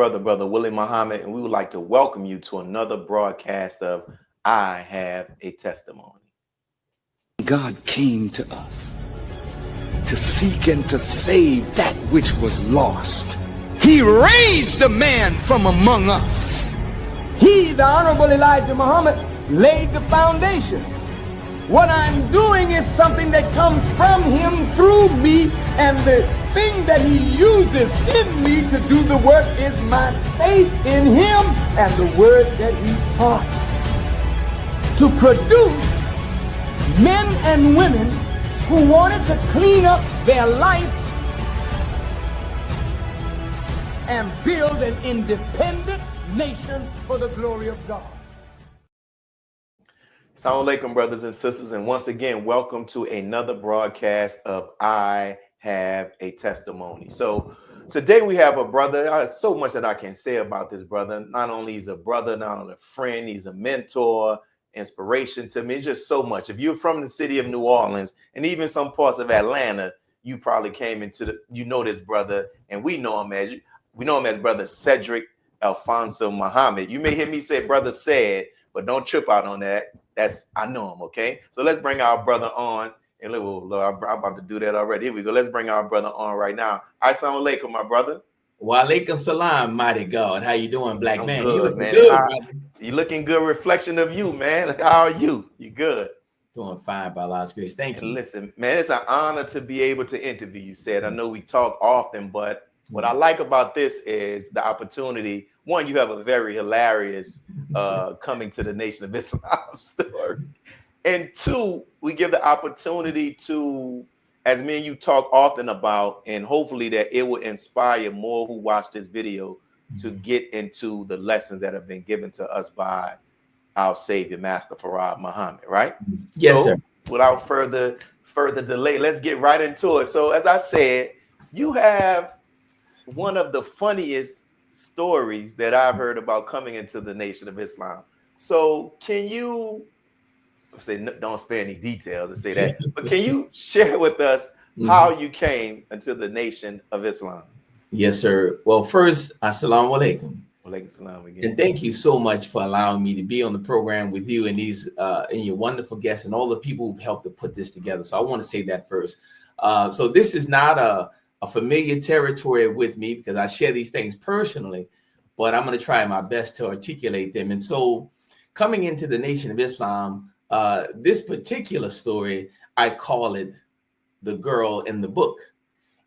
Brother Willie Muhammad, and we would like to welcome you to another broadcast of I Have a Testimony. God came to us to seek and to save that which was lost. He raised a man from among us. He, the Honorable Elijah Muhammad, laid the foundation. What I'm doing is something that comes from him through me, and the thing that he uses in me to do the work is my faith in him and the word that he taught. To produce men and women who wanted to clean up their life and build an independent nation for the glory of God. Assalamu alaikum, brothers and sisters, and once again, welcome to another broadcast of I Have a Testimony. So today we have a brother. There's so much that I can say about this brother. Not only he's a brother, not only a friend, he's a mentor, inspiration to me. It's just so much. If you're from the city of New Orleans and even some parts of Atlanta, you probably came into this brother, and we know him as brother Sedrick Alfonso Muhammad. You may hear me say brother said, but don't trip out on that. I know him, okay? So let's bring our brother on. And Lord, I'm about to do that already. Here we go. Let's bring our brother on right now. Assalamu alaikum, my brother. Wa alaikum salam, mighty God. How you doing, black man? Good, you looking man. good, brother. You looking good. Reflection of you, man. How are you? You good? Doing fine by Allah's grace. Thank you. Listen, man, it's an honor to be able to interview you, Said. I know we talk often, but what I like about this is the opportunity. One, you have a very hilarious coming to the Nation of Islam story. And two, we give the opportunity to, as me and you talk often about, and hopefully that it will inspire more who watch this video to get into the lessons that have been given to us by our Savior, Master Farad Muhammad, right? Yes, so, sir. Without further delay, let's get right into it. So, as I said, you have one of the funniest stories that I've heard about coming into the Nation of Islam. So can you say, don't spare any details to say that, but can you share with us how you came into the Nation of Islam? Yes, sir. Well, first, assalamu alaikum. Walaikum salam again. And thank you so much for allowing me to be on the program with you and these and your wonderful guests and all the people who helped to put this together. So I want to say that first. So this is not a familiar territory with me because I share these things personally, but I'm going to try my best to articulate them. And so coming into the Nation of Islam, this particular story, I call it the girl in the book.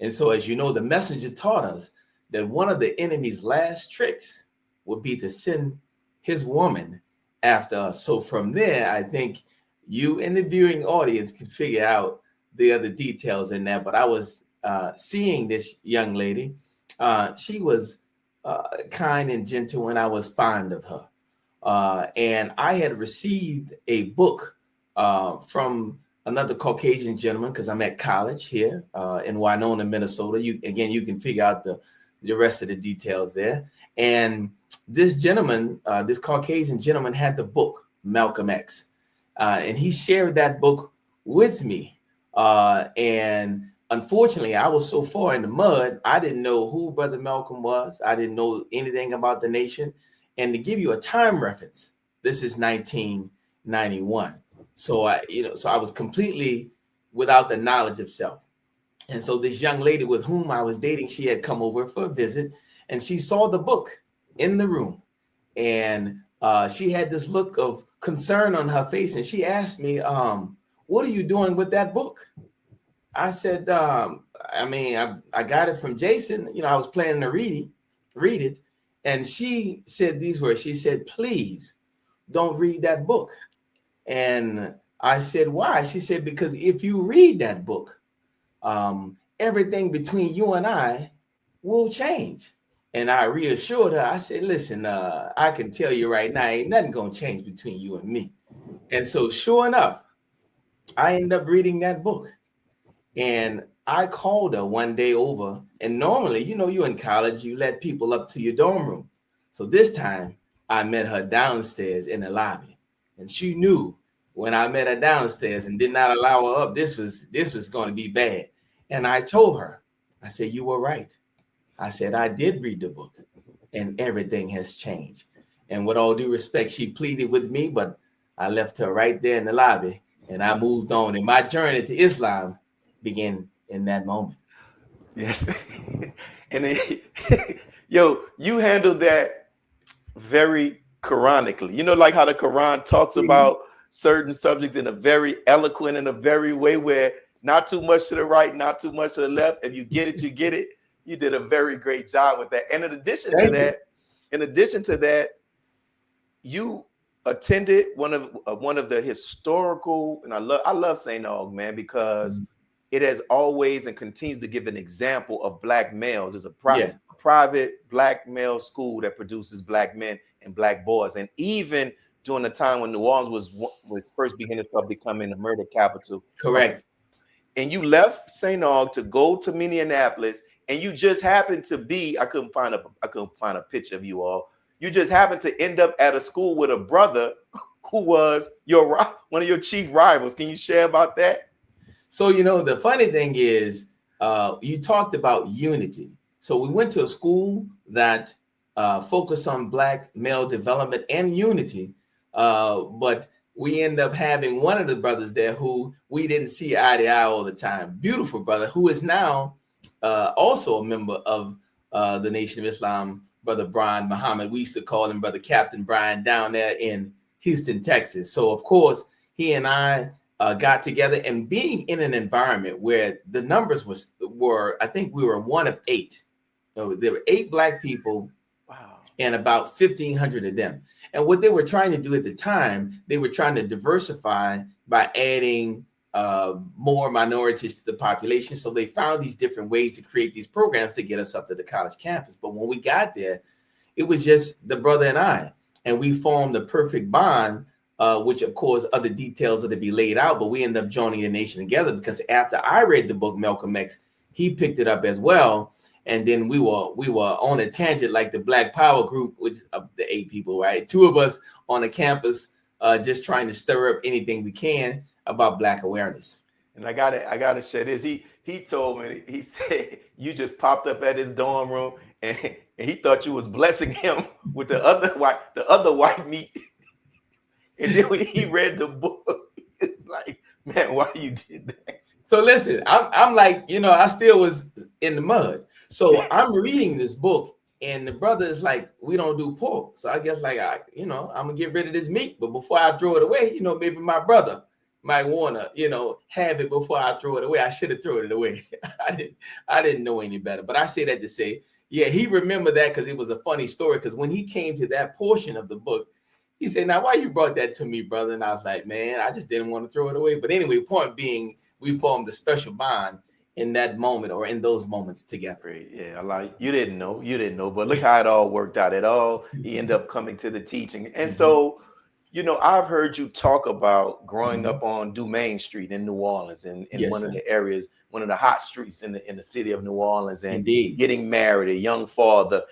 And so, as you know, the messenger taught us that one of the enemy's last tricks would be to send his woman after us. So from there, I think you and the viewing audience can figure out the other details in that. But I was seeing this young lady. She was kind and gentle, and I was fond of her. And I had received a book from another Caucasian gentleman because I'm at college here in Winona, Minnesota. You can figure out the rest of the details there. And this gentleman, this Caucasian gentleman, had the book Malcolm X, and he shared that book with me. And unfortunately, I was so far in the mud, I didn't know who Brother Malcolm was. I didn't know anything about the nation. And to give you a time reference, this is 1991. So I was completely without the knowledge of self. And so this young lady with whom I was dating, she had come over for a visit, and she saw the book in the room. And she had this look of concern on her face, and she asked me, what are you doing with that book? I said, I got it from Jason. I was planning to read it. And she said these words. She said, please don't read that book. And I said, why? She said, because if you read that book, everything between you and I will change. And I reassured her. I said, listen, I can tell you right now, ain't nothing going to change between you and me. And so sure enough, I ended up reading that book. And I called her one day over, and normally, you're in college, you let people up to your dorm room. So this time I met her downstairs in the lobby, and she knew when I met her downstairs and did not allow her up, this was going to be bad. And I told her, I said, you were right. I said, I did read the book. and everything has changed. And with all due respect, she pleaded with me, but I left her right there in the lobby, and I moved on. And my journey to Islam began in that moment. Yes. And then, yo, you handled that very Quranically. You know, like how the Quran talks about certain subjects in a very eloquent and a very way where not too much to the right, not too much to the left. If you get it, you get it. You did a very great job with that. And in addition to that, you attended one of the historical, and I love St. Aug, man, because it has always and continues to give an example of black males. It's a private black male school that produces black men and black boys. And even during the time when New Orleans was first beginning to becoming the murder capital. Correct. And you left St. Aug to go to Minneapolis, and you just happened to be, I couldn't find a picture of you all. You just happened to end up at a school with a brother who was one of your chief rivals. Can you share about that? So, you know, the funny thing is, you talked about unity. So we went to a school that focused on black male development and unity, but we end up having one of the brothers there who we didn't see eye to eye all the time. Beautiful brother who is now also a member of the Nation of Islam, Brother Brian Muhammad. We used to call him Brother Captain Brian down there in Houston, Texas. So, of course, he and I got together, and being in an environment where the numbers were I think we were one of 8. So there were 8 black people. Wow. And about 1,500 of them. And what they were trying to do at the time, they were trying to diversify by adding more minorities to the population. So they found these different ways to create these programs to get us up to the college campus. But when we got there, it was just the brother and I, and we formed the perfect bond, which of course other details are to be laid out, but we ended up joining the nation together because after I read the book, Malcolm X, he picked it up as well. And then we were on a tangent like the Black Power group, which of the 8 people, right? 2 of us on the campus, just trying to stir up anything we can about black awareness. And I gotta share this. He told me, he said you just popped up at his dorm room and he thought you was blessing him with the other white meat. And then when he read the book, it's like, man, why you did that? So listen, I'm like, you know, I still was in the mud. So I'm reading this book, and the brother is like, we don't do pork. So I guess like, I'm gonna get rid of this meat. But before I throw it away, you know, maybe my brother might wanna, you know, have it before I throw it away. I should have thrown it away. I didn't know any better. But I say that to say, yeah, he remembered that because it was a funny story. Because when he came to that portion of the book, he said, now why you brought that to me, brother? And I was like, man, I just didn't want to throw it away. But anyway, point being, we formed a special bond in that moment or in those moments together. Yeah, like you didn't know, but look how it all worked out. He ended up coming to the teaching. And so, you know, I've heard you talk about growing up on Dumaine Street in New Orleans, in one of the areas, one of the hot streets in the city of New Orleans, and getting married, a young father,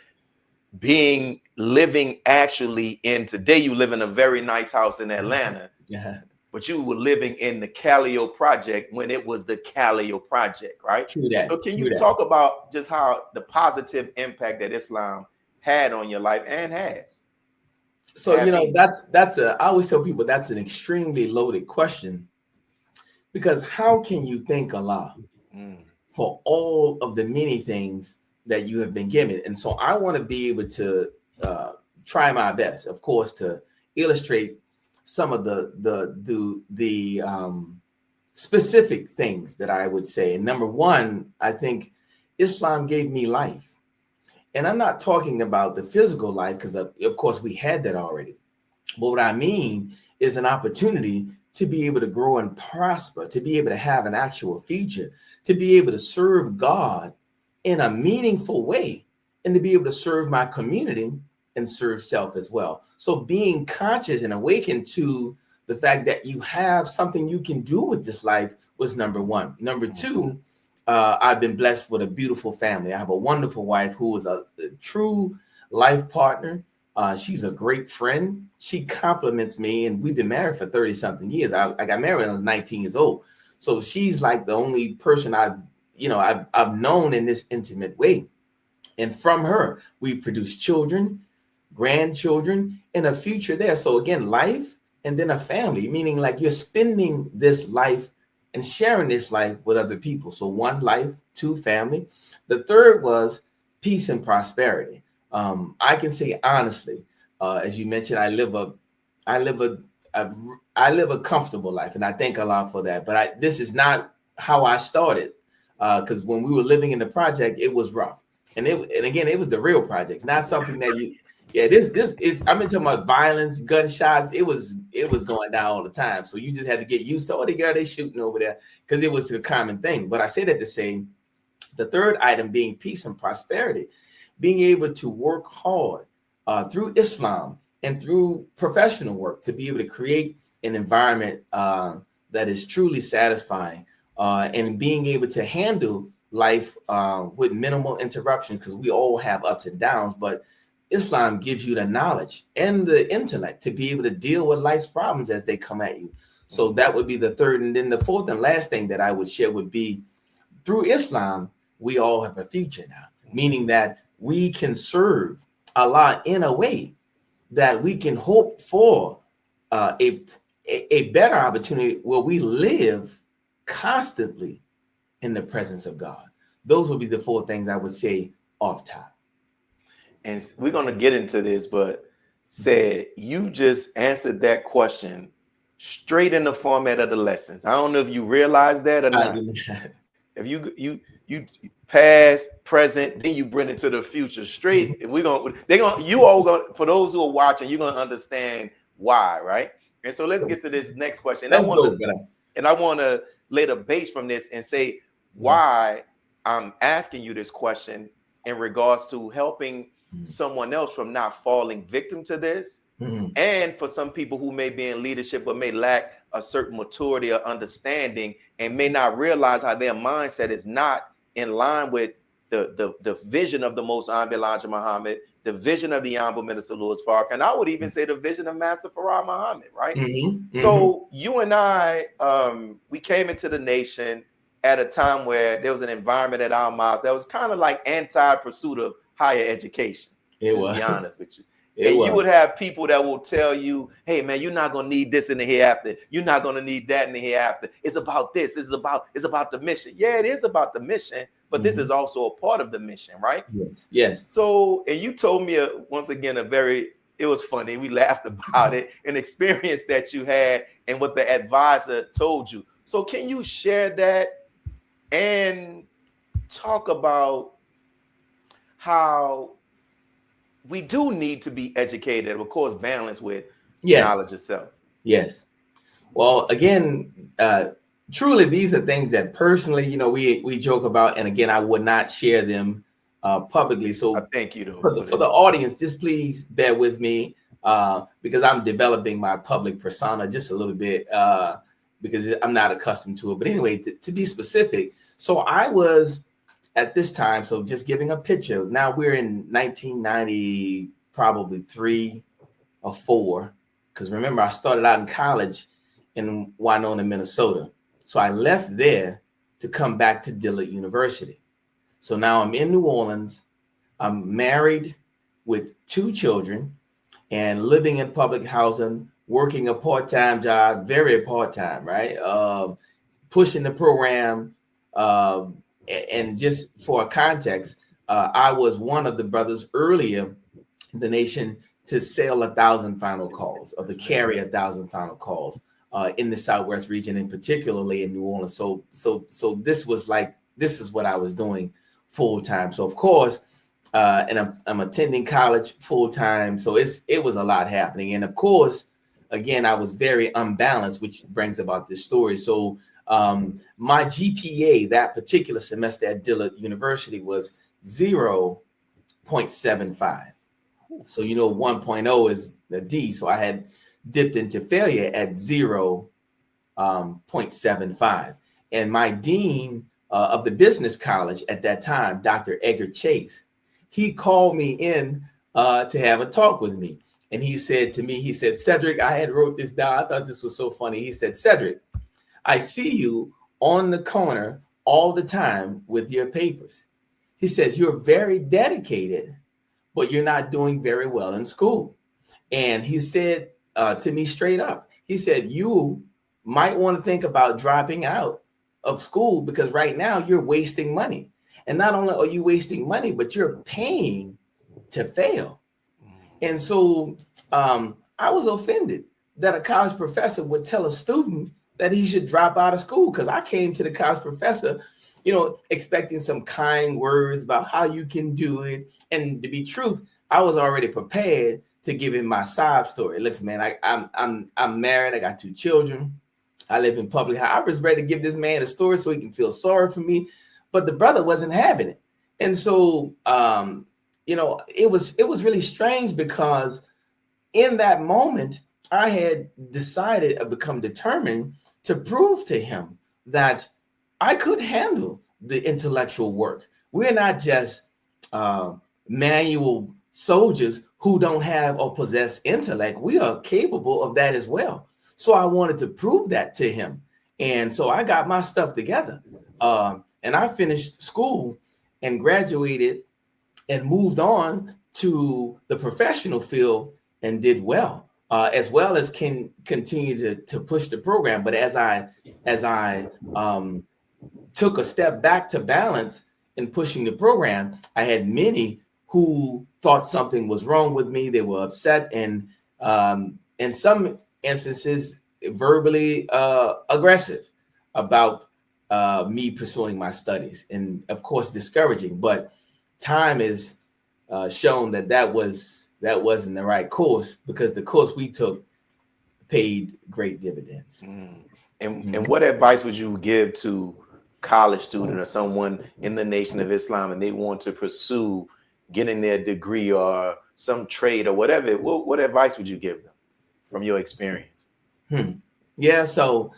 living actually in, today you live in a very nice house in Atlanta. Yeah. But you were living in the Callio Project when it was the Callio Project, right? True that. So can you talk about just how the positive impact that Islam had on your life and has? So, you know, I always tell people that's an extremely loaded question, because how can you thank Allah for all of the many things that you have been given? And so I want to be able to try my best, of course, to illustrate some of the specific things that I would say. And number one, I think Islam gave me life. And I'm not talking about the physical life, because of course we had that already. But what I mean is an opportunity to be able to grow and prosper, to be able to have an actual future, to be able to serve God in a meaningful way, and to be able to serve my community and serve self as well. So being conscious and awakened to the fact that you have something you can do with this life was number one. Number two, I've been blessed with a beautiful family. I have a wonderful wife who is a true life partner. She's a great friend. She compliments me, and we've been married for 30 something years. I got married when I was 19 years old. So she's like the only person I've known in this intimate way. And from her, we produce children, grandchildren, and a future there. So again, life and then a family, meaning like you're spending this life and sharing this life with other people. So 1, life; 2, family. The third was peace and prosperity. I can say honestly, as you mentioned, I live a comfortable life, and I thank Allah for that. But this is not how I started, because when we were living in the project, it was rough, and again, it was the real projects, not something that you. Yeah, this is. I'm talking about violence, gunshots. It was going down all the time. So you just had to get used to. Oh, they shooting over there, because it was a common thing. But I say that to say, the third item being peace and prosperity, being able to work hard through Islam and through professional work to be able to create an environment that is truly satisfying, and being able to handle life with minimal interruption, because we all have ups and downs, but Islam gives you the knowledge and the intellect to be able to deal with life's problems as they come at you. So that would be the third. And then the fourth and last thing that I would share would be, through Islam, we all have a future now, meaning that we can serve Allah in a way that we can hope for a better opportunity where we live constantly in the presence of God. Those would be the 4 things I would say off top. And we're going to get into this, but said you just answered that question straight in the format of the lessons. I don't know if you realize that or not. If you past, present, then you bring it to the future straight. You all going, for those who are watching, you're going to understand why, right? And so let's get to this next question. I want to lay the base from this and say why I'm asking you this question in regards to helping someone else from not falling victim to this. And for some people who may be in leadership but may lack a certain maturity or understanding and may not realize how their mindset is not in line with the vision of the Most Honorable Elijah Muhammad, the vision of the Honorable Minister Louis Farrakhan, and I would even say the vision of Master Farah Muhammad, right? So you and I, we came into the nation at a time where there was an environment at our mosque that was kind of like anti-pursuit of higher education. It was. To be honest with you. You would have people that will tell you, hey man, you're not gonna need this in the hereafter. You're not gonna need that in the hereafter. It's about this. It's about the mission. Yeah, it is about the mission, but this is also a part of the mission, right? Yes. So, and you told me once again it was funny. We laughed about it, an experience that you had and what the advisor told you. So can you share that and talk about how we do need to be educated, of course, balanced with knowledge itself. Yes. Well, again, truly, these are things that personally, we joke about, and again, I would not share them publicly. So thank you for the audience, just please bear with me because I'm developing my public persona just a little bit because I'm not accustomed to it. But anyway, to be specific, so I was at this time, so just giving a picture. Now we're in 1990, probably 3 or 4, because remember I started out in college in Winona, Minnesota. So I left there to come back to Dillard University. So now I'm in New Orleans. I'm married with 2 children and living in public housing, working a part-time job, very part-time, right? Pushing the program. And just for context, I was one of the brothers earlier in the nation to sell 1,000 final calls, or to carry 1,000 final calls in the Southwest region, and particularly in New Orleans. So this is what I was doing full time. So of course, and I'm attending college full time. So it was a lot happening, and of course, again, I was very unbalanced, which brings about this story. So my GPA that particular semester at Dillard University was 0.75. So 1.0 is the D. So I had dipped into failure at 0.75. And my dean of the business college at that time, Dr. Edgar Chase, he called me in to have a talk with me. And he said to me, Sedrick, I had wrote this down. I thought this was so funny. He said, Sedrick, I see you on the corner all the time with your papers. He says, you're very dedicated, but you're not doing very well in school. And he said to me straight up, he said, you might want to think about dropping out of school because right now you're wasting money. And not only are you wasting money, but you're paying to fail. And so I was offended that a college professor would tell a student that he should drop out of school, because I came to the college professor, expecting some kind words about how you can do it. And to be truth, I was already prepared to give him my sob story. Listen, man, I'm married. I got 2 children. I live in public house. I was ready to give this man a story so he can feel sorry for me, but the brother wasn't having it. And so, it was really strange, because in that moment, I had decided to become determined to prove to him that I could handle the intellectual work. We're not just manual soldiers who don't have or possess intellect. We are capable of that as well. So I wanted to prove that to him. And so I got my stuff together. And I finished school and graduated and moved on to the professional field and did well. As well as can continue to push the program. But as I took a step back to balance in pushing the program, I had many who thought something was wrong with me. They were upset, and in some instances, verbally aggressive about me pursuing my studies, and of course, discouraging. But time has shown that wasn't the right course, because the course we took paid great dividends. And what advice would you give to college student or someone in the Nation of Islam and they want to pursue getting their degree or some trade or whatever? What advice would you give them from your experience? Yeah, so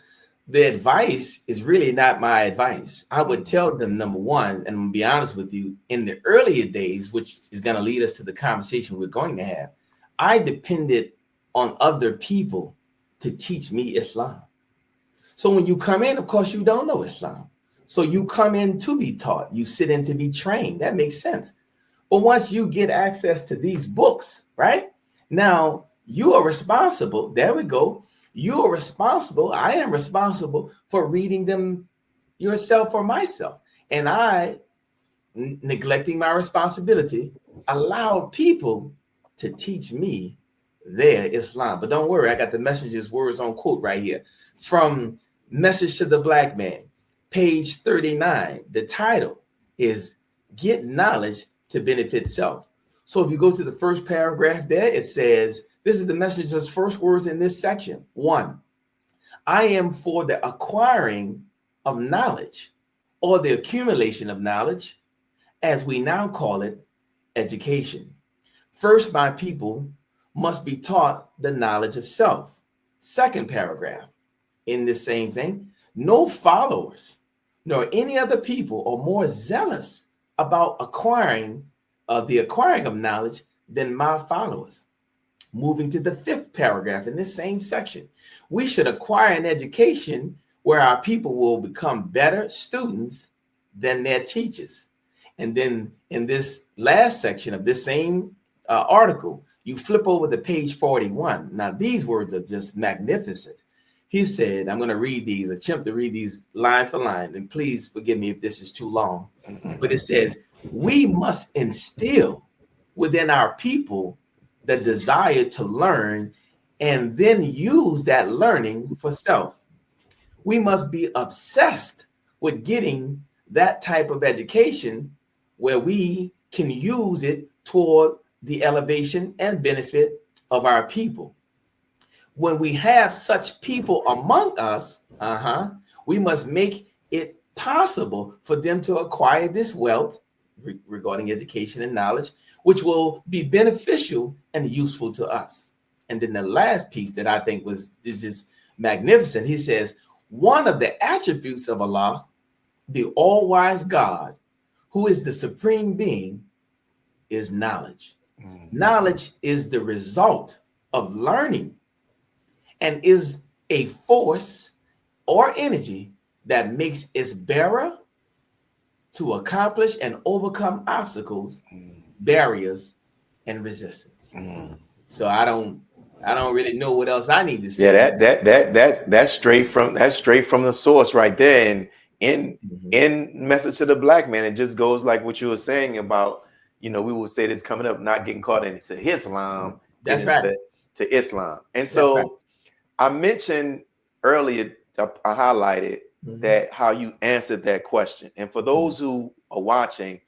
the advice is really not my advice. I would tell them, number one, and I'm gonna be honest with you, in the earlier days, which is going to lead us to the conversation we're going to have, I depended on other people to teach me Islam. So when you come in, of course, you don't know Islam. So you come in to be taught, you sit in to be trained. That makes sense. But once you get access to these books, right? Now you are responsible. There we go. You are responsible. I am responsible for reading them yourself or myself. And I, neglecting my responsibility, allowed people to teach me their Islam. But don't worry, I got the Messenger's words on quote right here. From Message to the Black Man, page 39. The title is Get Knowledge to Benefit Self. So if you go to the first paragraph there, it says, this is the Messenger's first words in this section. 1, I am for the acquiring of knowledge, or the accumulation of knowledge, as we now call it, education. First, my people must be taught the knowledge of self. Second paragraph, in this same thing, no followers nor any other people are more zealous about the acquiring of knowledge than my followers. Moving to the 5th paragraph in this same section, we should acquire an education where our people will become better students than their teachers. And then in this last section of this same article, you flip over to page 41. Now, these words are just magnificent. He said, I'm going to attempt to read these line for line, and please forgive me if this is too long. But it says, we must instill within our people the desire to learn and then use that learning for self. We must be obsessed with getting that type of education where we can use it toward the elevation and benefit of our people. When we have such people among us, we must make it possible for them to acquire this wealth regarding education and knowledge, which will be beneficial and useful to us. And then the last piece that I think is just magnificent. He says, one of the attributes of Allah, the all-wise God, who is the supreme being, is knowledge. Knowledge is the result of learning and is a force or energy that makes its bearer to accomplish and overcome obstacles, barriers, and resistance. So I don't really know what else I need to say. Yeah, that's straight from the source right there. And in Message to the Black Man, it just goes like what you were saying about, we will say this coming up, not getting caught into Islam, That's getting right. to Islam. And That's so right. I mentioned earlier, I highlighted that how you answered that question. And for those who are watching,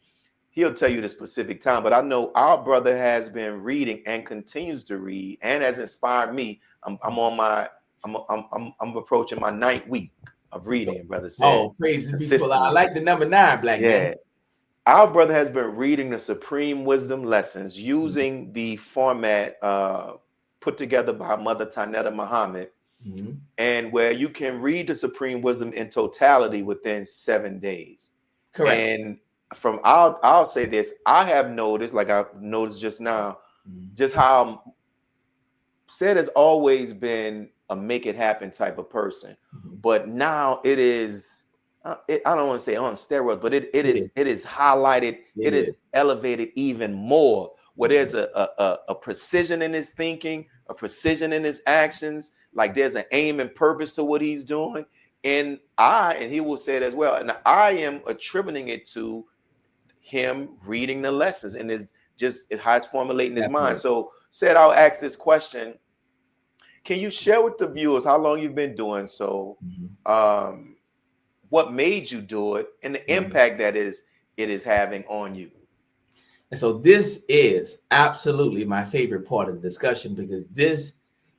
he'll tell you the specific time, but I know our brother has been reading and continues to read and has inspired me. I'm approaching my 9th week of reading, brother said. Oh, praise be to Allah. I like the number 9, black man. Our brother has been reading the Supreme Wisdom Lessons using the format put together by Mother Tanetta Muhammad, and where you can read the Supreme Wisdom in totality within 7 days. Correct. And from I'll say this, I have noticed, like I've noticed just now, just how Said has always been a make it happen type of person, but now it is. I don't want to say on steroids, but it is highlighted. It is elevated even more. Where there's a precision in his thinking, a precision in his actions. Like there's an aim and purpose to what he's doing. And he will say it as well. And I am attributing it to him reading the lessons and how it's formulating his mind. So Said, I'll ask this question. Can you share with the viewers how long you've been doing so? What made you do it and the impact that it is having on you? And so this is absolutely my favorite part of the discussion, because this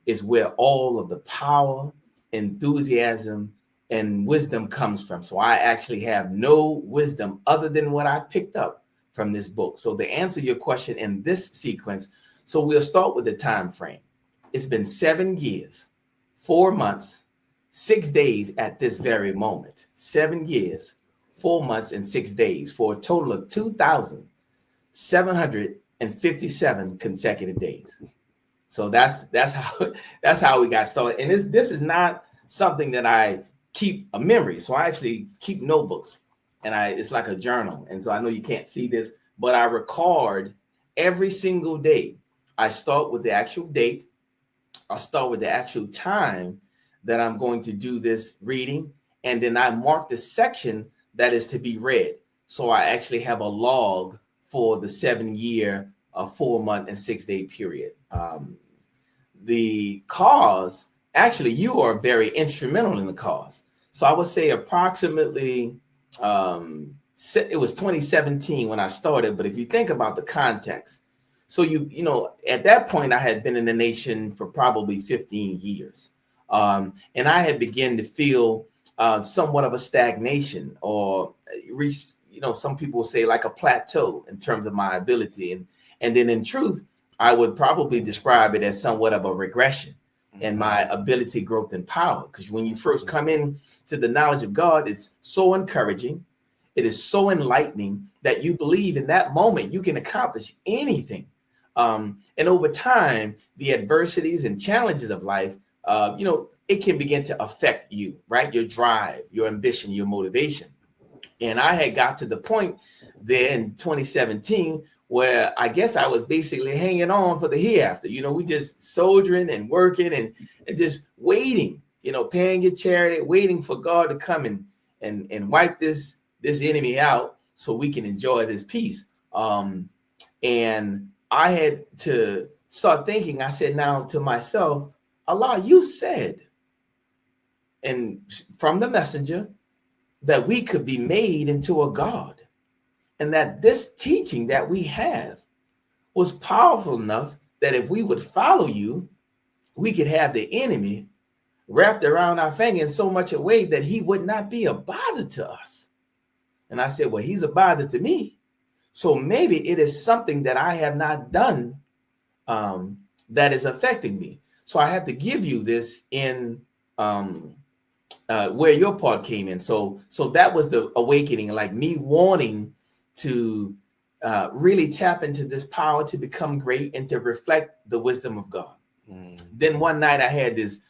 is where all of the power, enthusiasm, and wisdom comes from. So I actually have no wisdom other than what I picked up from this book. So to answer your question in this sequence, so we'll start with the time frame. It's been 7 years, 4 months, 6 days at this very moment. 7 years, 4 months, and 6 days for a total of 2,757 consecutive days. So that's how we got started. And this is not something that I keep a memory. So I actually keep notebooks, and it's like a journal. And so I know you can't see this, but I record every single day. I start with the actual date. I'll start with the actual time that I'm going to do this reading, and then I mark the section that is to be read. So I actually have a log for the 7 year, 4 month, and 6 day period. The cause, actually, you are very instrumental in the cause. So I would say approximately, it was 2017 when I started, but if you think about the context, so at that point, I had been in the nation for probably 15 years. And I had begun to feel somewhat of a stagnation, or some people will say like a plateau in terms of my ability. And then in truth, I would probably describe it as somewhat of a regression in my ability, growth, and power. Because when you first come in to the knowledge of God, it's so encouraging. It is so enlightening that you believe in that moment you can accomplish anything. And over time, the adversities and challenges of life, it can begin to affect you, right? Your drive, your ambition, your motivation. And I had got to the point there in 2017 where I guess I was basically hanging on for the hereafter. We just soldiering and working and just waiting, paying your charity, waiting for God to come and wipe this enemy out so we can enjoy this peace. And I had to start thinking. I said now to myself, Allah, you said, and from the messenger, that we could be made into a God, and that this teaching that we have was powerful enough that if we would follow you, we could have the enemy wrapped around our finger in so much a way that he would not be a bother to us. And I said, well, he's a bother to me. So maybe it is something that I have not done that is affecting me. So I have to give you this in where your part came in. So that was the awakening, like me wanting to really tap into this power to become great and to reflect the wisdom of God. Then one night I had this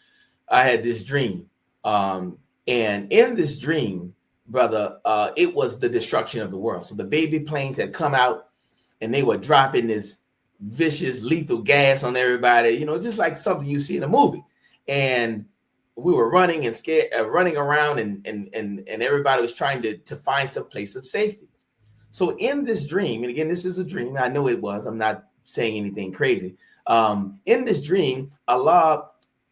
dream. And in this dream, brother, it was the destruction of the world. So the baby planes had come out and they were dropping this vicious, lethal gas on everybody, you know, just like something you see in a movie. And we were running and scared, running around, and everybody was trying to find some place of safety. So in this dream, and again, this is a dream. I know it was. I'm not saying anything crazy. In this dream, Allah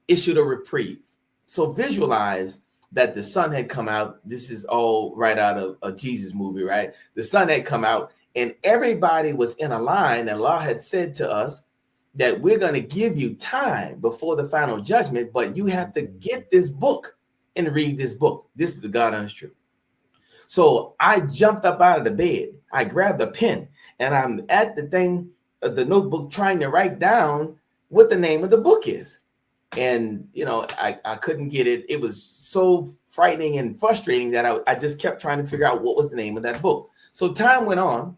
issued a reprieve. So visualize that the sun had come out. This is all right out of a Jesus movie, right? The sun had come out and everybody was in a line. And Allah had said to us that we're going to give you time before the final judgment, but you have to get this book and read this book. This is the God honest truth. So I jumped up out of the bed. I grabbed a pen and I'm at the thing, the notebook, trying to write down what the name of the book is. And, you know, I couldn't get it. It was so frightening and frustrating that I just kept trying to figure out what was the name of that book. So time went on.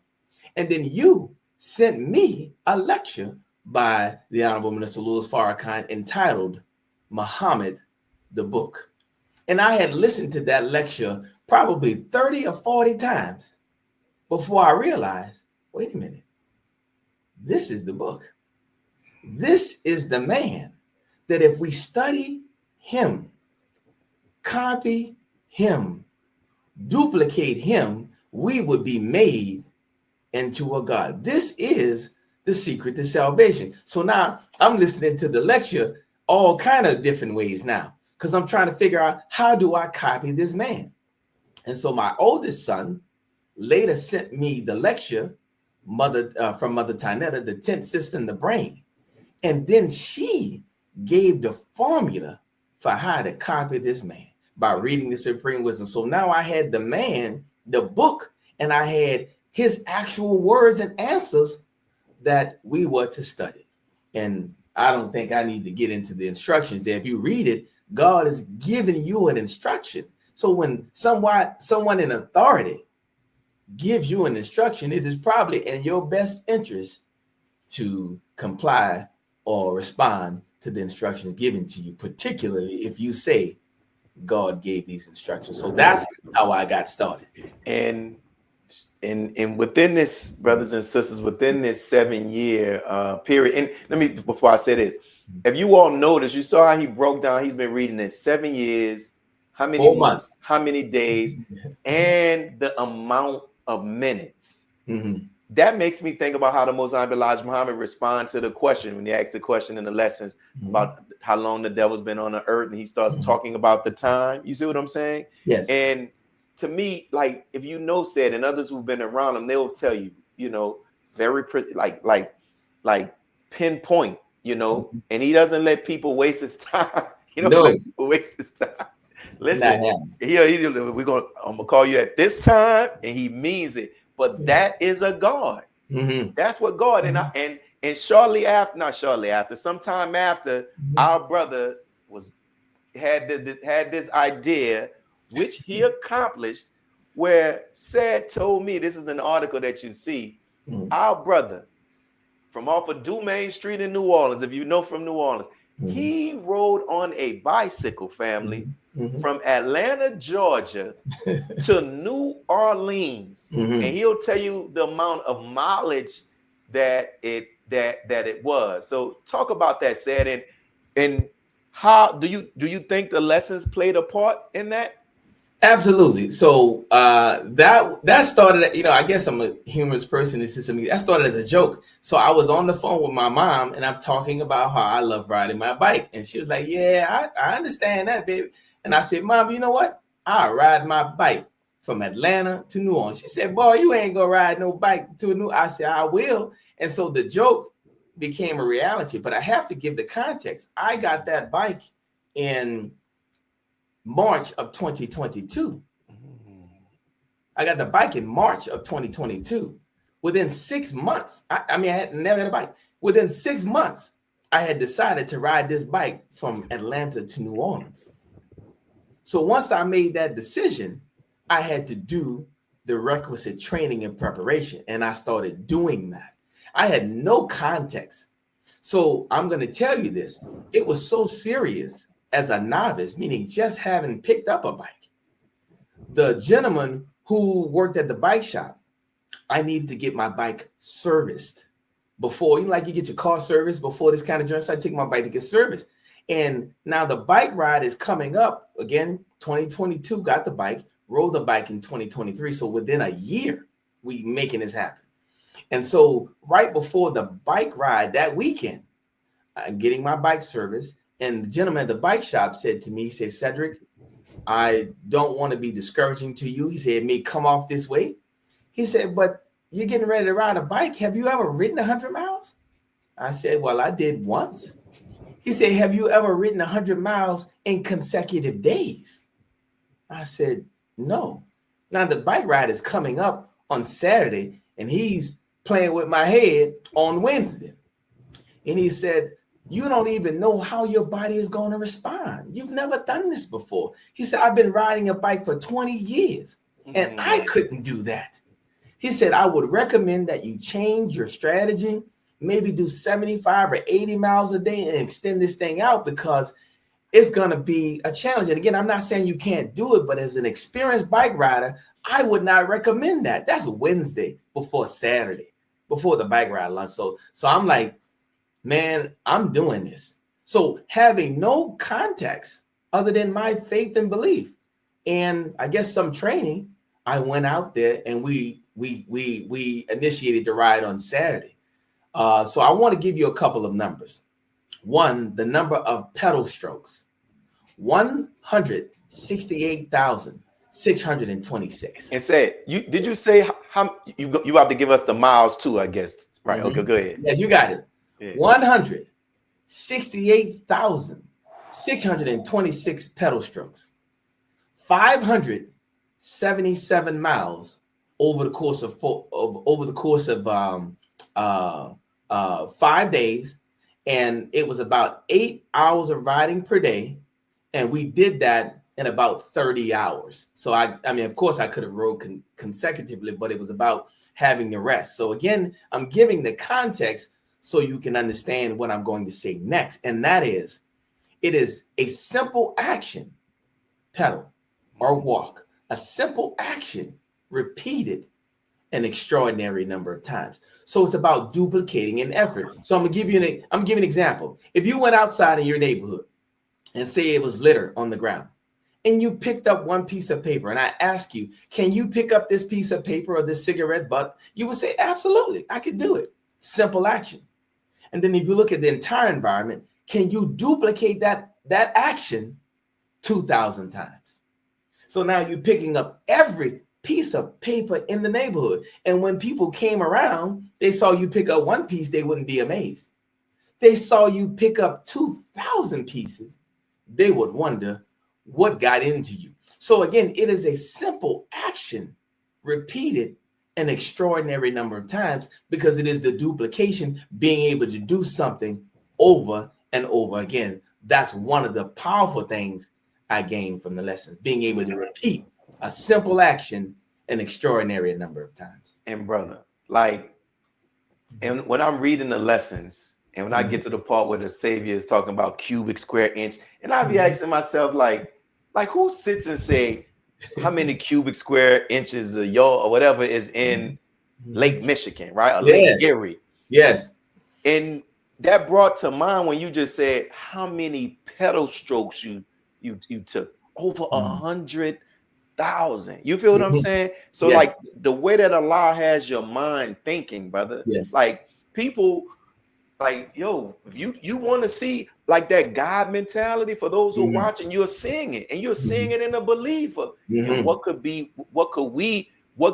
And then you sent me a lecture by the Honorable Minister Louis Farrakhan entitled Muhammad, the Book. And I had listened to that lecture probably 30 or 40 times before I realized, wait a minute, this is the book. This is the man that if we study him, copy him, duplicate him, we would be made into a God. This is the secret to salvation. So now I'm listening to the lecture all kind of different ways now, because I'm trying to figure out, how do I copy this man? And so my oldest son later sent me the lecture from Mother Tynetta, the 10th sister in the brain. And then she gave the formula for how to copy this man by reading the Supreme Wisdom. So now I had the man, the book, and I had his actual words and answers that we were to study. And I don't think I need to get into the instructions there. If you read it, God is giving you an instruction. So when someone in authority gives you an instruction, it is probably in your best interest to comply or respond to the instructions given to you, particularly if you say God gave these instructions. So that's how I got started. And within this, brothers and sisters, within this 7-year period, and let me, before I say this, if you all notice, you saw how he broke down, he's been reading it 7 years, how many 4 months, how many days, and the amount of minutes. Mm-hmm. That makes me think about how the Most High Elijah Muhammad responded to the question when he asked the question in the lessons about how long the devil's been on the earth, and he starts talking about the time. You see what I'm saying? Yes. And to me, like, if you know Said and others who've been around him, they'll tell you, you know, very pretty, like pinpoint, you know, and he doesn't let people waste his time. He don't let people waste his time. Listen, I'm gonna call you at this time, and he means it. But that is a God. Mm-hmm. That's what God and shortly after, sometime after, our brother had this idea, which he accomplished, where Said told me, this is an article that you see, our brother from off of Dumaine Street in New Orleans, if you know from New Orleans, he rode on a bicycle, family, from Atlanta, Georgia to New Orleans, and he'll tell you the amount of mileage that it was. So talk about that, Said, and how do you think the lessons played a part in that? Absolutely. So that started, you know, I guess I'm a humorous person. That started as a joke. So I was on the phone with my mom and I'm talking about how I love riding my bike. And she was like, yeah, I understand that, baby. And I said, Mom, you know what? I ride my bike from Atlanta to New Orleans. She said, boy, you ain't gonna ride no bike to New. I said, I will. And so the joke became a reality, but I have to give the context. I got that bike in March of 2022. I got the bike in March of 2022. Within 6 months, I had never had a bike. Within 6 months, I had decided to ride this bike from Atlanta to New Orleans. So once I made that decision, I had to do the requisite training and preparation, and I started doing that. I had no context. So I'm going to tell you this. It was so serious as a novice, meaning just having picked up a bike. the gentleman who worked at the bike shop, I needed to get my bike serviced before, like you get your car serviced before this kind of journey. So I take my bike to get serviced. And now the bike ride is coming up again. 2022, got the bike, rode the bike in 2023. So within a year, we making this happen. And so right before the bike ride that weekend, I'm getting my bike serviced. And the gentleman at the bike shop said to me, he said, Sedrick, I don't want to be discouraging to you. He said, it may come off this way. He said, but you're getting ready to ride a bike. Have you ever ridden 100 miles? I said, well, I did once. He said, have you ever ridden 100 miles in consecutive days? I said, no. Now the bike ride is coming up on Saturday, and he's playing with my head on Wednesday. And he said, you don't even know how your body is going to respond. You've never done this before. He said, I've been riding a bike for 20 years, and I couldn't do that. He said, I would recommend that you change your strategy, maybe do 75 or 80 miles a day and extend this thing out, because it's going to be a challenge. And again, I'm not saying you can't do it, but as an experienced bike rider, I would not recommend that. That's Wednesday before Saturday, before the bike ride lunch. So I'm like, man, I'm doing this. So having no context other than my faith and belief, and I guess some training, I went out there and we initiated the ride on Saturday. So I want to give you a couple of numbers. One, the number of pedal strokes, 168,626. And said, did you say how you have to give us the miles too, I guess, right? Okay, go ahead. Yeah, you got it. Yeah. 168,626 pedal strokes, 577 miles over the course of 5 days. And it was about 8 hours of riding per day. And we did that in about 30 hours. So I mean, of course I could have rode consecutively, but it was about having the rest. So again, I'm giving the context so you can understand what I'm going to say next. And that is, it is a simple action, pedal or walk, a simple action repeated an extraordinary number of times. So it's about duplicating an effort. So I'm gonna give you an example. If you went outside in your neighborhood and say it was litter on the ground, and you picked up one piece of paper, and I ask you, can you pick up this piece of paper or this cigarette butt? You would say, absolutely, I could do it. Simple action. And then if you look at the entire environment, can you duplicate that action 2,000 times? So now you're picking up every piece of paper in the neighborhood. And when people came around, they saw you pick up one piece, they wouldn't be amazed. They saw you pick up 2,000 pieces, they would wonder what got into you. So again, it is a simple action repeated an extraordinary number of times, because it is the duplication, being able to do something over and over again. That's one of the powerful things I gained from the lessons, being able to repeat a simple action an extraordinary number of times. And brother, like, and when I'm reading the lessons, and when I get to the part where the Savior is talking about cubic square inch, and I'll be asking myself, like who sits and say, how many cubic square inches of y'all or whatever is in Lake Michigan, right? Or Lake Erie. Yes. And that brought to mind when you just said how many pedal strokes you took. Over 100,000. You feel what I'm saying? So like the way that Allah has your mind thinking, brother. Yes. Like people, like, yo, if you want to see like that God mentality, for those who are watching, you're seeing it, and you're seeing it in a believer. And what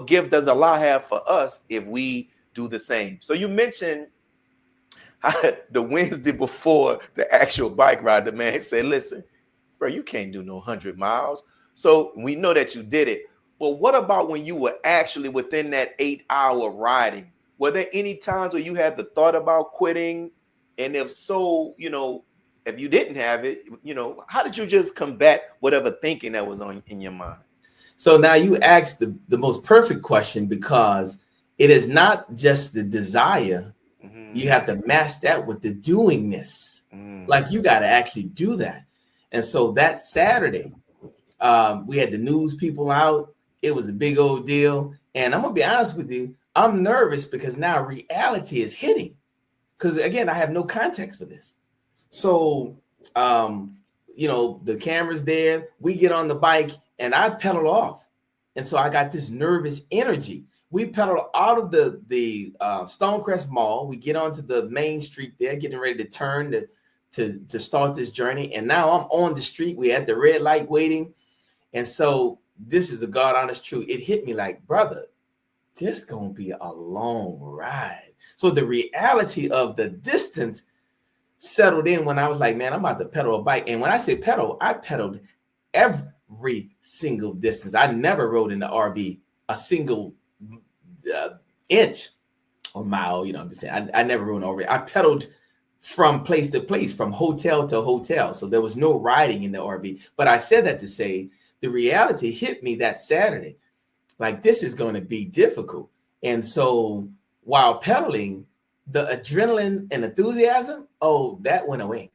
gift does Allah have for us if we do the same? So you mentioned the Wednesday before the actual bike ride, the man said, listen, bro, you can't do no 100 miles. So we know that you did it. But what about when you were actually within that 8-hour riding? Were there any times where you had the thought about quitting? And if so, if you didn't have it, how did you just combat whatever thinking that was in your mind? So now you asked the most perfect question, because it is not just the desire. You have to match that with the doingness. Like you got to actually do that. And so that Saturday, we had the news people out. It was a big old deal. And I'm going to be honest with you, I'm nervous because now reality is hitting. Because again, I have no context for this. So, the camera's there. We get on the bike and I pedal off. And so I got this nervous energy. We pedal out of the Stonecrest Mall. We get onto the main street there, getting ready to turn to start this journey. And now I'm on the street. We're at the red light waiting. And so this is the God honest truth. It hit me like, brother, this gonna be a long ride. So the reality of the distance settled in when I was like, man, I'm about to pedal a bike. And when I say pedal, I pedaled every single distance. I never rode in the RV a single inch or mile. I'm just saying, I never rode an RV. I pedaled from place to place, from hotel to hotel. So there was no riding in the RV. But I said that to say the reality hit me that Saturday. Like, this is going to be difficult. And so while pedaling, the adrenaline and enthusiasm, that went away.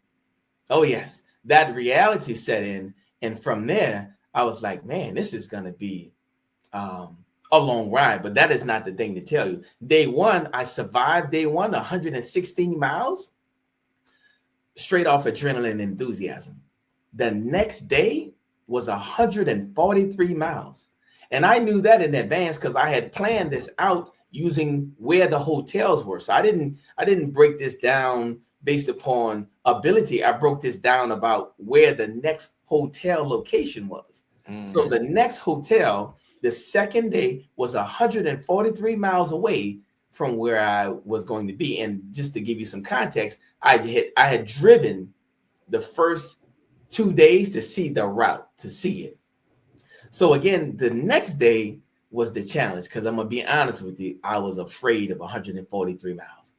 Oh, yes. That reality set in. And from there, I was like, man, this is going to be a long ride. But that is not the thing to tell you. Day one, I survived day one, 116 miles, straight off adrenaline and enthusiasm. The next day was 143 miles. And I knew that in advance because I had planned this out using where the hotels were. So I didn't break this down based upon ability. I broke this down about where the next hotel location was. So the next hotel, the second day, was 143 miles away from where I was going to be. And just to give you some context, I had driven the first 2 days to see the route, to see it. So again, the next day was the challenge because I'm going to be honest with you, I was afraid of 143 miles.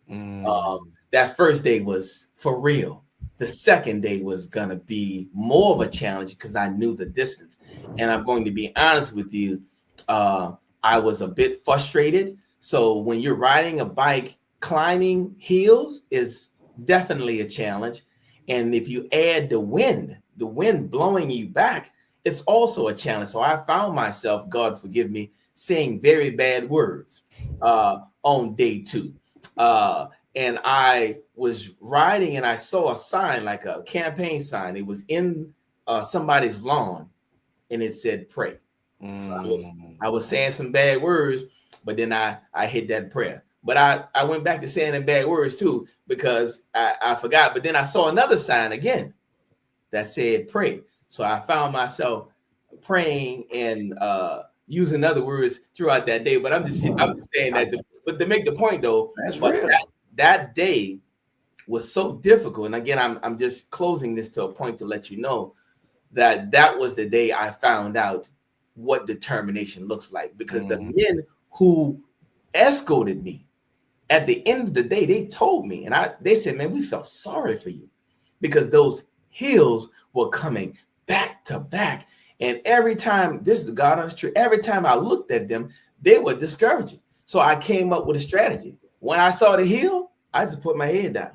That first day was for real. The second day was going to be more of a challenge because I knew the distance. And I'm going to be honest with you, I was a bit frustrated. So when you're riding a bike, climbing hills is definitely a challenge. And if you add the wind blowing you back, it's also a challenge. So I found myself, God forgive me, saying very bad words on day two. And I was riding and I saw a sign, like a campaign sign. It was in somebody's lawn and it said pray. So I was saying some bad words, but then I hit that prayer. But I went back to saying the bad words too, because I forgot. But then I saw another sign again that said pray. So I found myself praying and using other words throughout that day. But I'm just saying that. But to make the point though, that day was so difficult. And again, I'm just closing this to a point to let you know that was the day I found out what determination looks like. Because the men who escorted me, at the end of the day, they told me, and they said, man, we felt sorry for you because those hills were coming back to back. And every time, this is the God honest truth, every time I looked at them, they were discouraging. So I came up with a strategy. When I saw the hill, I just put my head down.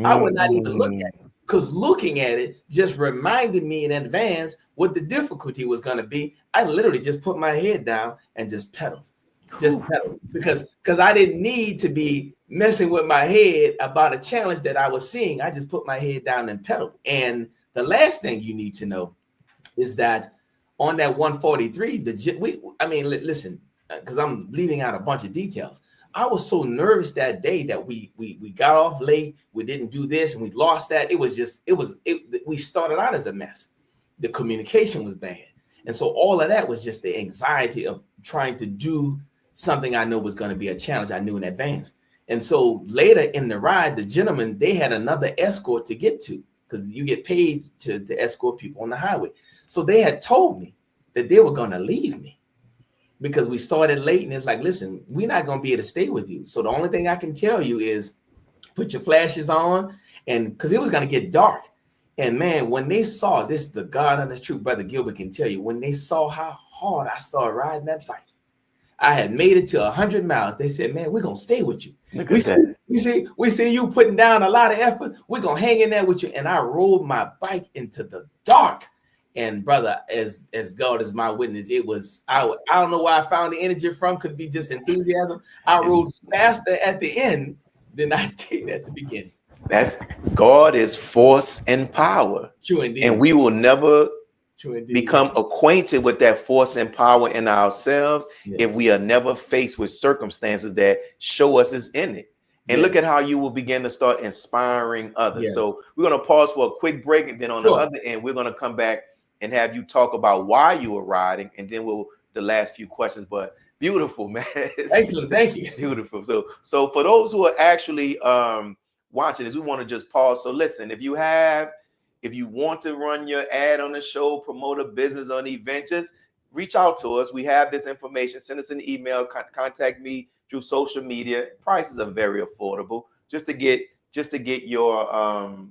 I would not even look at it because looking at it just reminded me in advance what the difficulty was going to be. I literally just put my head down and just pedaled. Because I didn't need to be messing with my head about a challenge that I was seeing. I just put my head down and pedaled. And the last thing you need to know is that on that 143, listen, because I'm leaving out a bunch of details. I was so nervous that day that we got off late. We didn't do this and we lost that. We started out as a mess. The communication was bad. And so all of that was just the anxiety of trying to do something I know was going to be a challenge I knew in advance. And so later in the ride, the gentleman, they had another escort to get to because you get paid to escort people on the highway. So they had told me that they were going to leave me because we started late. And it's like, listen, we're not going to be able to stay with you. So the only thing I can tell you is put your flashes on, and because it was going to get dark. And man, when they saw this, the God honest truth, Brother Gilbert can tell you, when they saw how hard I started riding that bike, I had made it to 100 miles. They said, man, we're going to stay with you. We see you putting down a lot of effort. We're going to hang in there with you. And I rode my bike into the dark. And brother, as God is my witness, it was, I don't know where I found the energy from. Could be just enthusiasm. I rode faster at the end than I did at the beginning. That's God is force and power. True indeed. And we will never True indeed. become acquainted with that force and power in ourselves if we are never faced with circumstances that show us is in it. And look at how you will begin to start inspiring others. So we're going to pause for a quick break, and then on the other end, we're going to come back and have you talk about why you were riding, and then we'll the last few questions. But beautiful, man. Excellent. Thank you. Beautiful. So for those who are actually watching this, we want to just pause. So listen, if you want to run your ad on the show, promote a business or an event, just reach out to us. We have this information. Send us an email. Contact me through social media. Prices are very affordable. Just to get your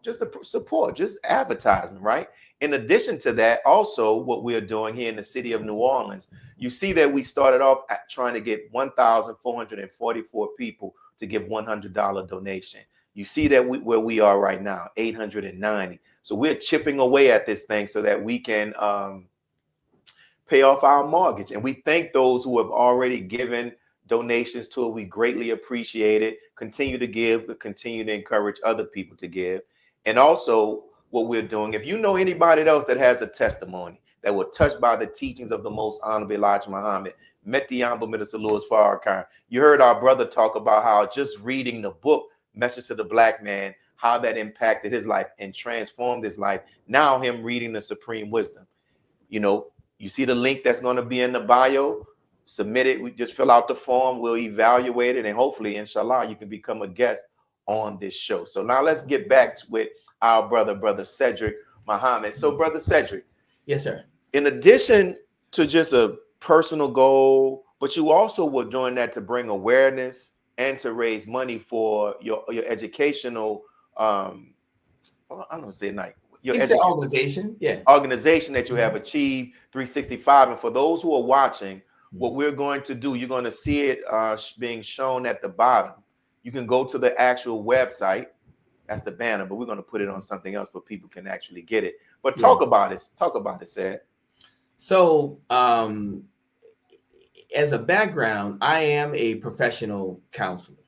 just to support, just advertisement, right? In addition to that, also what we are doing here in the city of New Orleans, you see that we started off at trying to get 1,444 people to give $100 donation. You see that where we are right now, 890. So we're chipping away at this thing so that we can pay off our mortgage. And we thank those who have already given donations to it. We greatly appreciate it. Continue to give, but continue to encourage other people to give. And also what we're doing, if you know anybody else that has a testimony that was touched by the teachings of the most honorable Elijah Muhammad, met the honorable Minister Louis Farrakhan. You heard our brother talk about how just reading the book, Message to the Black Man, how that impacted his life and transformed his life. Now him reading the Supreme Wisdom. You see the link that's going to be in the bio. Submit it. We just fill out the form. We'll evaluate it. And hopefully, inshallah, you can become a guest on this show. So now let's get back with our brother Sedrick Muhammad. So brother Sedrick. Yes, sir. In addition to just a personal goal, but you also were doing that to bring awareness and to raise money for your educational, I don't say like your organization, organization that you have achieved 365. And for those who are watching, what we're going to do, you're going to see it being shown at the bottom. You can go to the actual website. That's the banner, but we're going to put it on something else where people can actually get it. But talk about it. Talk about it, Sad. So, as a background, I am a professional counselor.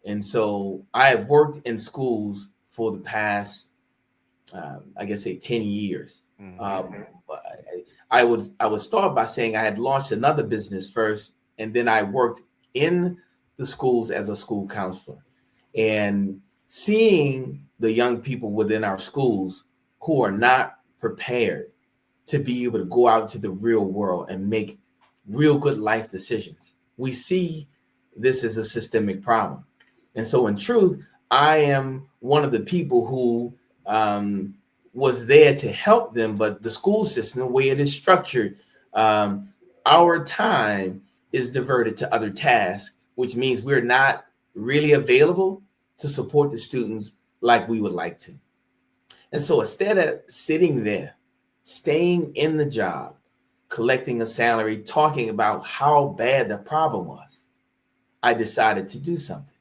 And so I have worked in schools for the past, 10 years. Mm-hmm. I would start by saying I had launched another business first, and then I worked in the schools as a school counselor. And seeing the young people within our schools who are not prepared to be able to go out to the real world and make real good life decisions. We see this as a systemic problem. And so in truth, I am one of the people who was there to help them, but the school system, the way it is structured, our time is diverted to other tasks, which means we're not really available to support the students like we would like to. And so instead of sitting there, staying in the job, collecting a salary, talking about how bad the problem was, I decided to do something.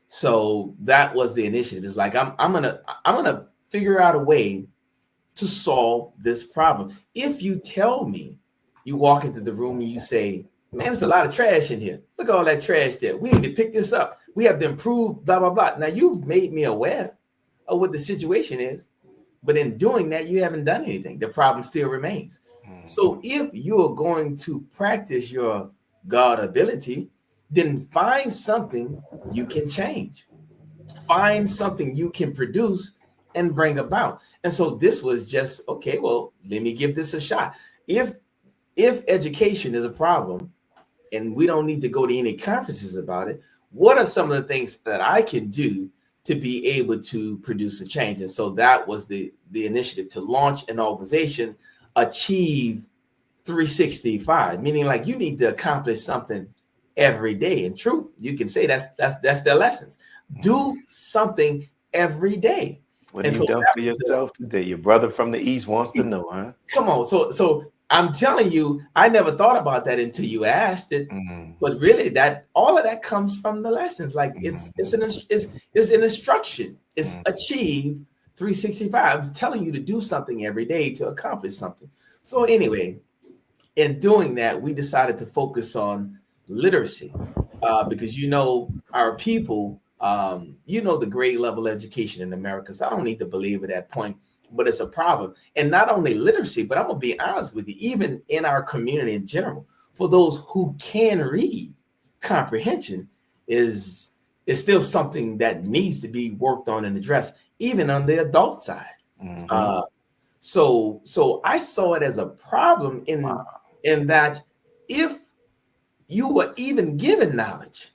So that was the initiative. It's like I'm gonna figure out a way to solve this problem. If you tell me, you walk into the room and you say, man, there's a lot of trash in here. Look at all that trash there. We need to pick this up. We have to improve, blah, blah, blah. Now you've made me aware of what the situation is, but in doing that, you haven't done anything. The problem still remains. So if you are going to practice your God ability, then find something you can change. Find something you can produce and bring about. And so this was just, okay, well, let me give this a shot. If education is a problem and we don't need to go to any conferences about it, what are some of the things that I can do to be able to produce a change? And so that was the initiative to launch an organization, Achieve 365, meaning like you need to accomplish something every day. And true, you can say that's their lessons. Do something every day. What have you done for yourself today? Your brother from the East wants to know, huh? Come on. So I'm telling you, I never thought about that until you asked it. Mm-hmm. But really, that all of that comes from the lessons. Like it's an instruction. It's Achieve 365. It's telling you to do something every day to accomplish something. So anyway, in doing that, we decided to focus on literacy because, our people, the grade level education in America. So I don't need to believe at that point, but it's a problem. And not only literacy, but I'm going to be honest with you, even in our community in general, for those who can read, comprehension is still something that needs to be worked on and addressed, even on the adult side. Mm-hmm. So I saw it as a problem in that if you were even given knowledge,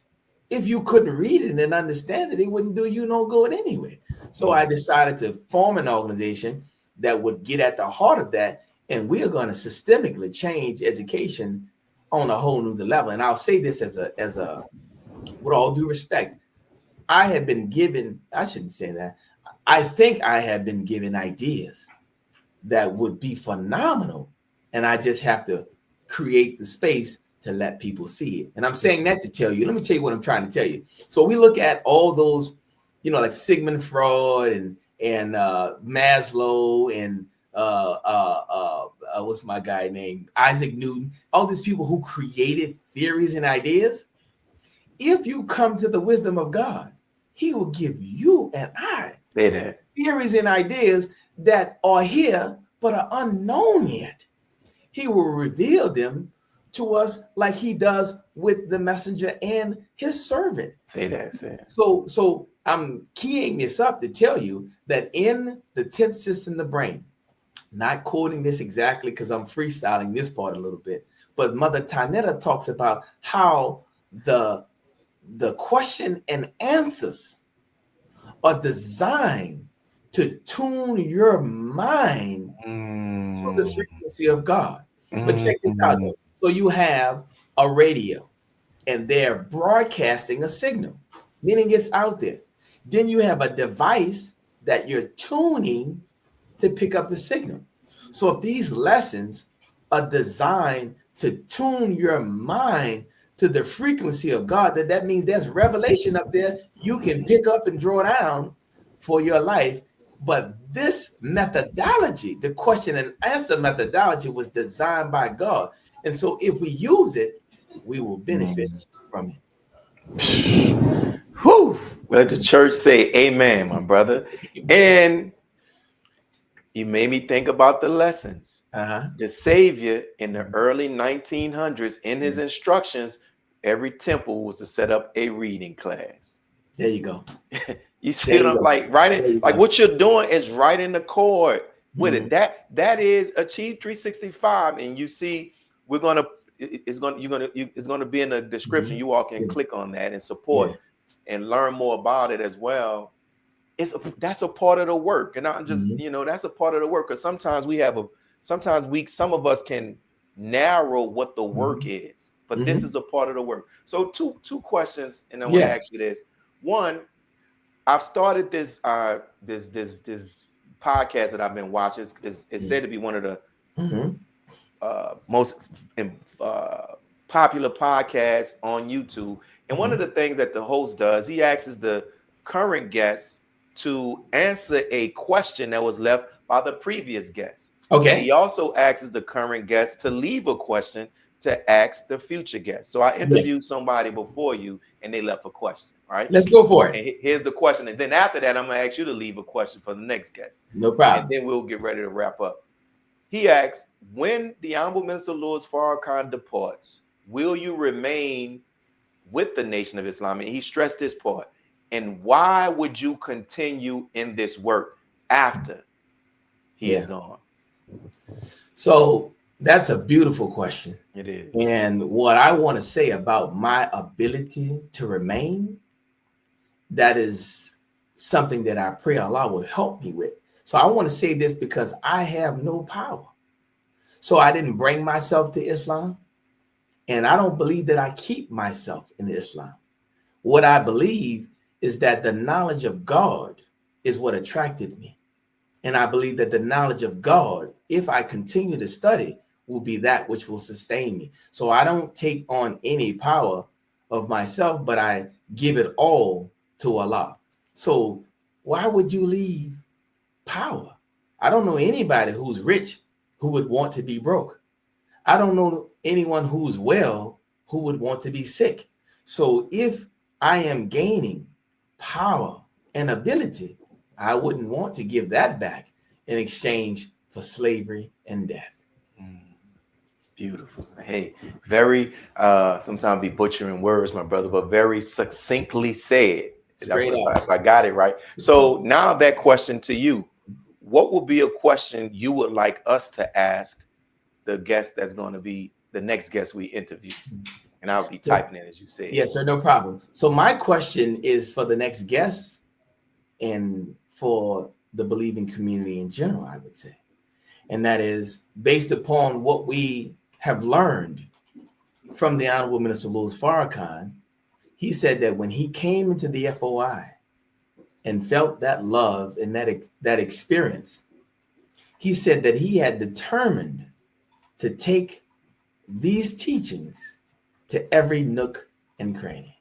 if you couldn't read it and understand it, it wouldn't do you no good anyway. So I decided to form an organization that would get at the heart of that, and we are going to systemically change education on a whole new level. And I'll say this as a with all due respect, I have been given, I shouldn't say that, I think I have been given ideas that would be phenomenal, and I just have to create the space to let people see it. And I'm saying that to tell you, let me tell you what I'm trying to tell you. So we look at all those, like Sigmund Freud and Maslow and what's my guy name? Isaac Newton, all these people who created theories and ideas. If you come to the wisdom of God, he will give you and I theories and ideas that are here but are unknown yet. He will reveal them to us like he does with the messenger and his servant. Say that. So I'm keying this up to tell you that in the 10th system, the brain, not quoting this exactly because I'm freestyling this part a little bit, but Mother Tanetta talks about how the question and answers are designed to tune your mind to the frequency of God. But check this out, though. So you have a radio, and they're broadcasting a signal, meaning it's out there. Then you have a device that you're tuning to pick up the signal. So if these lessons are designed to tune your mind to the frequency of God, that means there's revelation up there you can pick up and draw down for your life. But this methodology, the question and answer methodology, was designed by God. And so if we use it, we will benefit from it. Whew. Let the church say amen, my brother. And you made me think about the lessons. The Savior in the early 1900s, in his instructions, every temple was to set up a reading class. There you go. You see what I'm like writing, like what you're doing is writing the chord with it. That is Achieve 365, and you see it's gonna be in the description. You all can click on that and support and learn more about it as well. That's a part of the work, and I'm just that's a part of the work, because sometimes some of us can narrow what the work is, but this is a part of the work. So two questions, and I want to ask you this. One, I've started this this podcast that I've been watching. It's said to be one of the most popular podcasts on YouTube. And one of the things that the host does, he asks the current guests to answer a question that was left by the previous guest. Okay. And he also asks the current guest to leave a question to ask the future guest. So I interviewed somebody before you, and they left a question. All right, let's go for it. And here's the question, and then after that, I'm gonna ask you to leave a question for the next guest. No problem. And then we'll get ready to wrap up. He asks, when the Honorable Minister Louis Farrakhan departs, will you remain with the Nation of Islam? And he stressed this part. And why would you continue in this work after he is gone? So that's a beautiful question. It is. And what I want to say about my ability to remain, that is something that I pray Allah will help me with. So I want to say this because I have no power. So I didn't bring myself to Islam. And I don't believe that I keep myself in Islam. What I believe is that the knowledge of God is what attracted me. And I believe that the knowledge of God, if I continue to study, will be that which will sustain me. So I don't take on any power of myself, but I give it all to Allah. So why would you leave power. I don't know anybody who's rich who would want to be broke. I don't know anyone who's well who would want to be sick. So if I am gaining power and ability, I wouldn't want to give that back in exchange for slavery and death. Beautiful. Hey, very sometimes be butchering words, my brother, but very succinctly said. Straight up. If I got it right. So now that question to you, what would be a question you would like us to ask the guest that's going to be the next guest we interview? And I'll be typing it as you say. Yes, sir, no problem. So my question is for the next guest and for the believing community in general, I would say. And that is based upon what we have learned from the Honorable Minister Louis Farrakhan. He said that when he came into the FOI and felt that love and that experience, he said that he had determined to take these teachings to every nook and cranny.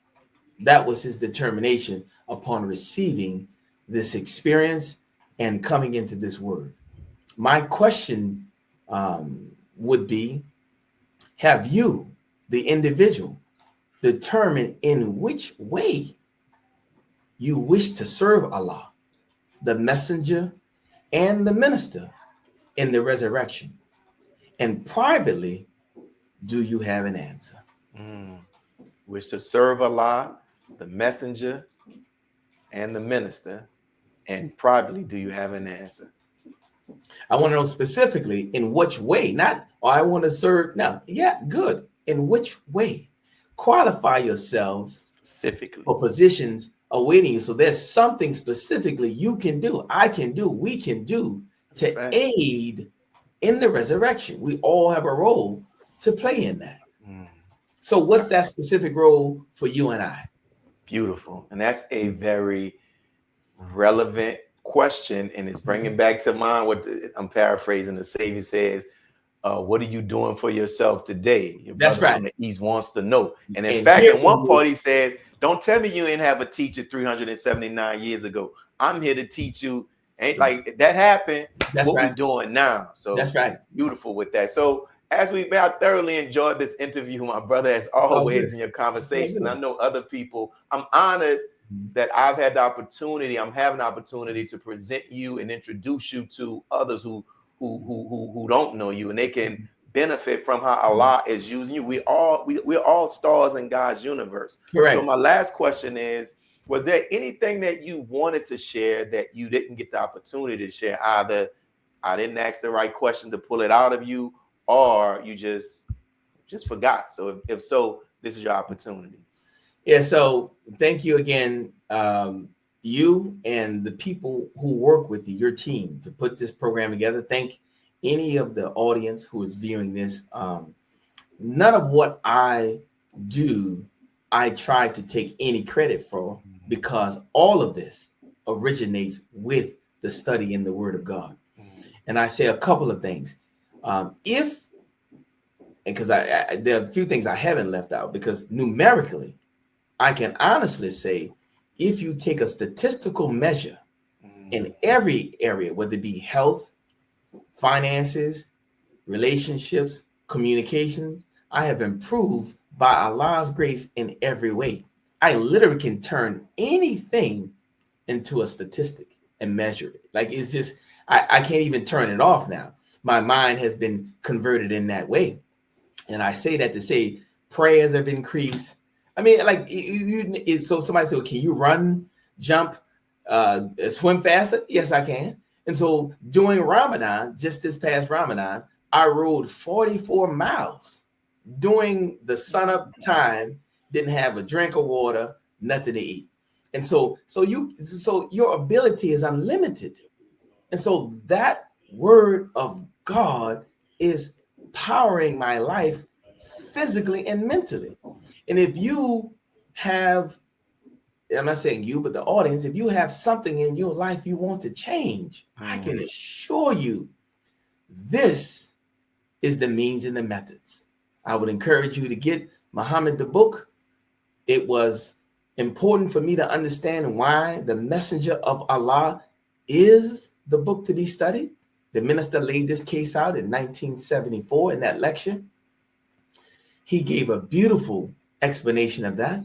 That was his determination upon receiving this experience and coming into this word. My question would be, have you, the individual, determined in which way you wish to serve Allah, the messenger and the minister in the resurrection? And privately, do you have an answer? Wish to serve Allah, the messenger and the minister, and privately, do you have an answer? I want to know specifically in which way, not, oh, I want to serve. No, yeah, good. In which way? Qualify yourselves Specifically for positions awaiting you. So there's something specifically you can do, I can do, we can do to aid in the resurrection. We all have a role to play in that. So what's that specific role for you and I? Beautiful. And that's a very relevant question. And it's bringing back to mind what I'm paraphrasing. The Savior says, what are you doing for yourself today? Your That's brother right. from the East wants to know. And in fact, in one part, he says, don't tell me you didn't have a teacher 379 years ago. I'm here to teach you. Ain't like that happened. That's what right. we doing now. So that's right. Beautiful with that. So as I thoroughly enjoyed this interview, my brother, as always, in your conversation. I know other people. I'm honored that I'm having the opportunity to present you and introduce you to others who don't know you, and they can benefit from how Allah is using you. We're all stars in God's universe. Correct. So my last question is, was there anything that you wanted to share that you didn't get the opportunity to share? Either I didn't ask the right question to pull it out of you, or you just forgot. So if so, this is your opportunity. Yeah, so thank you again, you and the people who work with you, your team, to put this program together. Thank any of the audience who is viewing this. None of what I do, I try to take any credit for, because all of this originates with the study in the Word of God. And I say a couple of things. Because there are a few things I haven't left out, because numerically, I can honestly say, if you take a statistical measure in every area, whether it be health, finances, relationships, communications, I have improved by Allah's grace in every way. I literally can turn anything into a statistic and measure it. Like, it's just, I can't even turn it off now. My mind has been converted in that way. And I say that to say prayers have increased. I mean, like, so somebody said, well, can you run, jump, swim faster? Yes, I can. And so during Ramadan, just this past Ramadan, I rode 44 miles during the sunup time, didn't have a drink of water, nothing to eat. And so your ability is unlimited. And so that word of God is powering my life physically and mentally. And if you have, I'm not saying you, but the audience, if you have something in your life you want to change, I can assure you this is the means and the methods. I would encourage you to get Muhammad the book. It was important for me to understand why the messenger of Allah is the book to be studied. The minister laid this case out in 1974 in that lecture. He gave a beautiful explanation of that.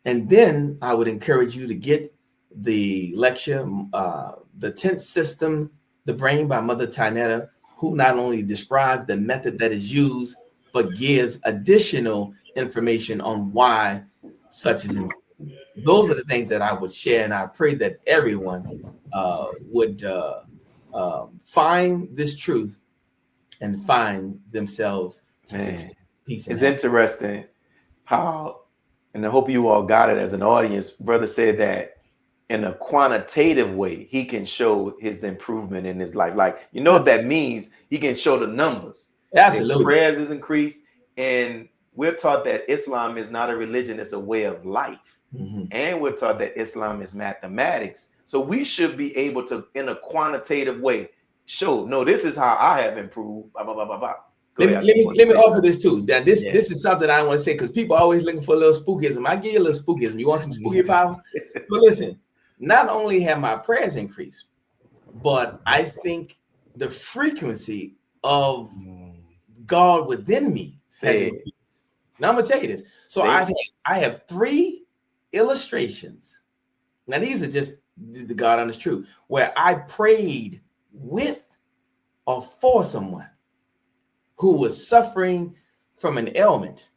And then I would encourage you to get the lecture, The 10th System, The Brain by Mother Tynetta, who not only describes the method that is used, but gives additional information on why such is important. Those are the things that I would share, and I pray that everyone would find this truth and find themselves to succeed. Peace and it's happiness. interesting how, and I hope you all got it as an audience, brother said that in a quantitative way, he can show his improvement in his life. Like, you know what that means? He can show the numbers. Absolutely. Prayers is increased. And we're taught that Islam is not a religion, it's a way of life. Mm-hmm. And we're taught that Islam is mathematics. So we should be able to, in a quantitative way, show, no, this is how I have improved. Blah, blah, blah, blah, blah. Let me offer this too. That this is something I want to say, because people are always looking for a little spookism. I give you a little spookism. You want some spooky power? But listen, not only have my prayers increased, but I think the frequency of God within me has increased. Now I'm gonna tell you this. So I have 3 illustrations. Now these are just the God honest truth, where I prayed with or for someone who was suffering from an ailment,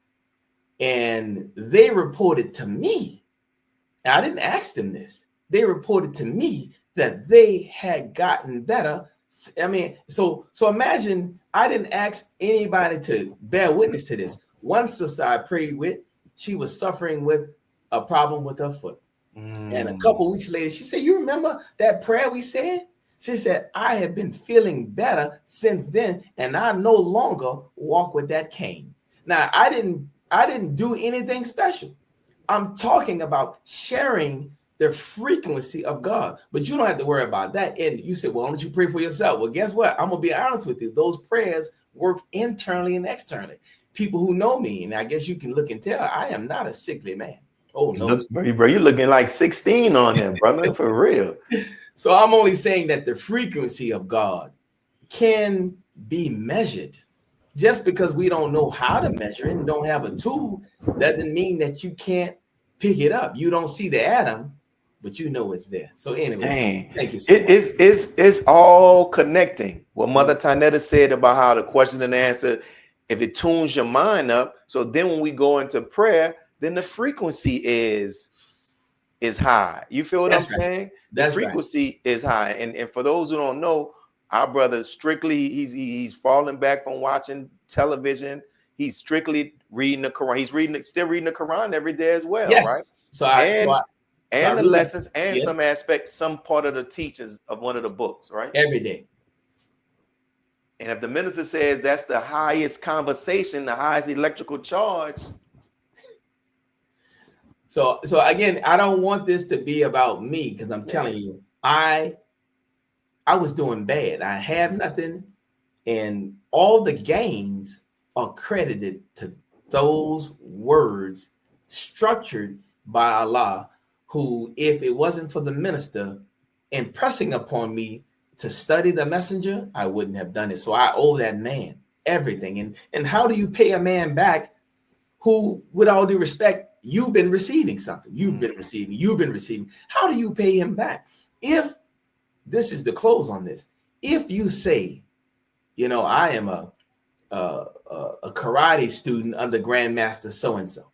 and they reported to me. Now, I didn't ask them this. They reported to me that they had gotten better. I mean, so imagine I didn't ask anybody to bear witness to this. One sister I prayed with, she was suffering with a problem with her foot. And a couple weeks later, she said, "You remember that prayer we said?" She said, "I have been feeling better since then, and I no longer walk with that cane." Now, I didn't do anything special. I'm talking about sharing the frequency of God, but you don't have to worry about that. And you said, "Well, why don't you pray for yourself?" Well, guess what? I'm gonna be honest with you. Those prayers work internally and externally. People who know me, and I guess you can look and tell, I am not a sickly man. Oh no, look, bro, you're looking like 16 on him, brother, for real. So I'm only saying that the frequency of God can be measured. Just because we don't know how to measure it and don't have a tool doesn't mean that you can't pick it up. You don't see the atom, but you know it's there. So anyway, thank you so much. It's all connecting. What Mother Tynetta said about how the question and answer, if it tunes your mind up, so then when we go into prayer, then the frequency is high. You feel what I'm saying? The frequency is high. And for those who don't know, our brother strictly, he's falling back from watching television. He's strictly reading the Quran. He's still reading the Quran every day as well, right? So I the lessons and some aspect, some part of the teachings of one of the books, right? Every day. And if the minister says that's the highest conversation, the highest electrical charge. So again, I don't want this to be about me, because I'm telling you, I was doing bad. I have nothing, and all the gains are credited to those words structured by Allah, who, if it wasn't for the minister impressing upon me to study the messenger, I wouldn't have done it. So I owe that man everything. And how do you pay a man back who, with all due respect, you've been receiving something? You've been receiving. How do you pay him back? If this is the close on this, if you say, I am a karate student under Grandmaster so-and-so,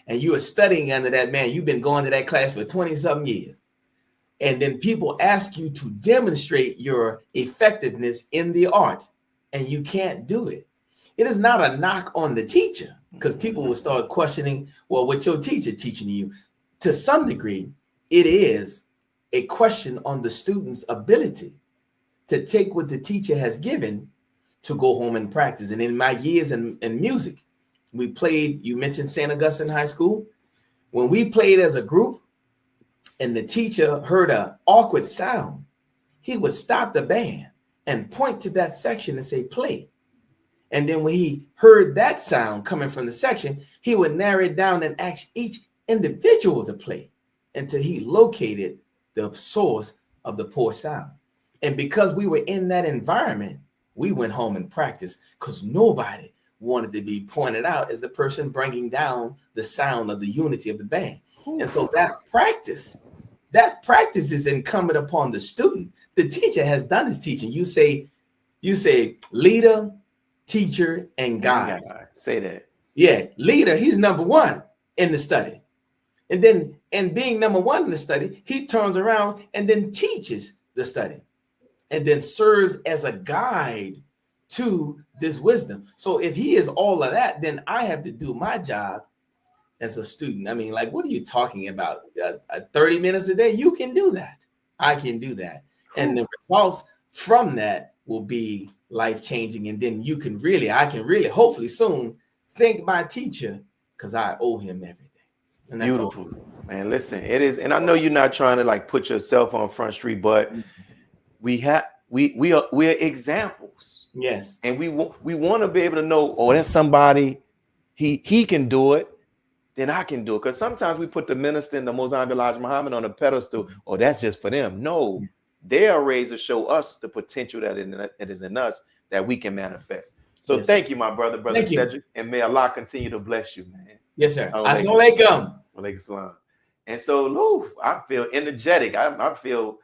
and you are studying under that man, you've been going to that class for 20-something years, and then people ask you to demonstrate your effectiveness in the art, and you can't do it. It is not a knock on the teacher, because people will start questioning, well, what your teacher teaching you? To some degree, it is a question on the student's ability to take what the teacher has given to go home and practice. And in my years in music, we played, you mentioned St. Augustine High School. When we played as a group and the teacher heard an awkward sound, he would stop the band and point to that section and say, play. And then when he heard that sound coming from the section, he would narrow it down and ask each individual to play until he located the source of the poor sound. And because we were in that environment, we went home and practiced, because nobody wanted to be pointed out as the person bringing down the sound of the unity of the band. And so that practice is incumbent upon the student. The teacher has done his teaching. You say leader, teacher, and guide. Say that. Yeah, leader, he's number one in the study. And being number one in the study, he turns around and then teaches the study and then serves as a guide to this wisdom. So if he is all of that, then I have to do my job as a student. I mean, like, what are you talking about? 30 minutes a day? You can do that. I can do that. And the results from that will be life-changing. And then I can really, hopefully soon, thank my teacher, because I owe him everything. And that's beautiful, man. Listen, it is, and I know you're not trying to like put yourself on Front Street, but we're examples. Yes. And we want to be able to know, oh, that's somebody, he can do it, then I can do it. Because sometimes we put the minister and the Mosaic Elijah Muhammad on a pedestal, oh, that's just for them. No, they are raised to show us the potential that is in us that we can manifest. So yes. Thank you, my brother Sedrick, and may Allah continue to bless you, man. Yes, sir. Assalamu alaikum. And so, Lou, I feel energetic. I feel